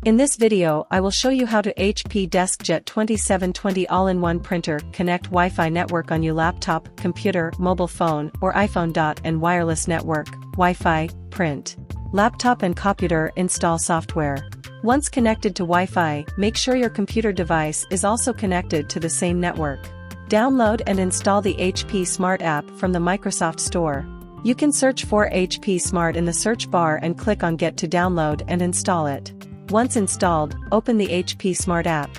In this video I will show you how to HP Deskjet 2720 all-in-one printer connect Wi-Fi network on your laptop, computer, mobile phone, or iPhone. And wireless network, Wi-Fi, print. Laptop and computer install software. Once connected to Wi-Fi, make sure your computer device is also connected to the same network. Download and install the HP Smart app from the Microsoft Store. You can search for HP Smart in the search bar and click on Get to download and install it. Once installed, open the HP Smart app.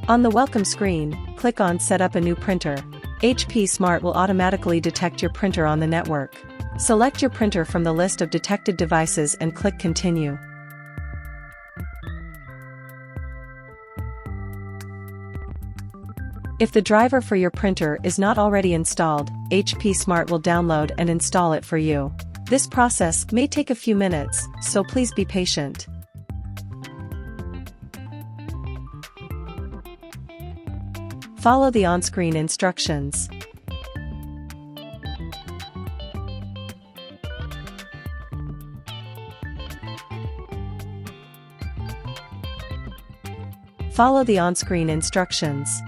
On the welcome screen, click on Set up a new printer. HP Smart will automatically detect your printer on the network. Select your printer from the list of detected devices and click Continue. If the driver for your printer is not already installed, HP Smart will download and install it for you. This process may take a few minutes, so please be patient. Follow the on-screen instructions. Follow the on-screen instructions.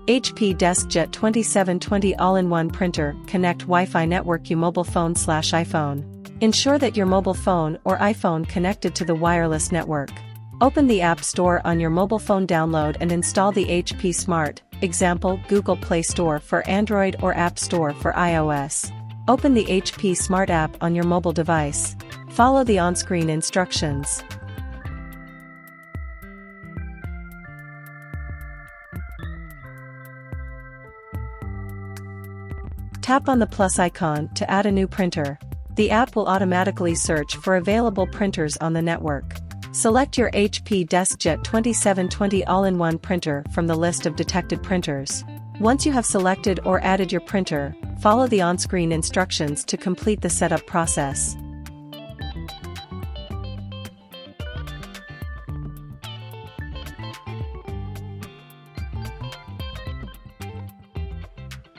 HP Deskjet 2720 all-in-one printer connect Wi-Fi network your mobile phone/iPhone. Ensure that your mobile phone or iPhone connected to the wireless network. Open the App Store on your mobile phone, download and install the HP Smart, example Google Play Store for Android or App Store for iOS. Open the HP Smart app on your mobile device. Follow the on-screen instructions. Tap on the plus icon to add a new printer. The app will automatically search for available printers on the network. Select your HP Deskjet 2720 all-in-one printer from the list of detected printers. Once you have selected or added your printer, follow the on-screen instructions to complete the setup process.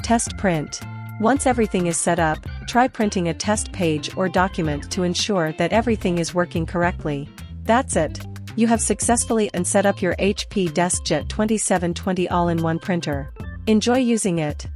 Test print. Once everything is set up, try printing a test page or document to ensure that everything is working correctly. That's it. You have successfully set up your HP Deskjet 2720 all-in-one printer. Enjoy using it.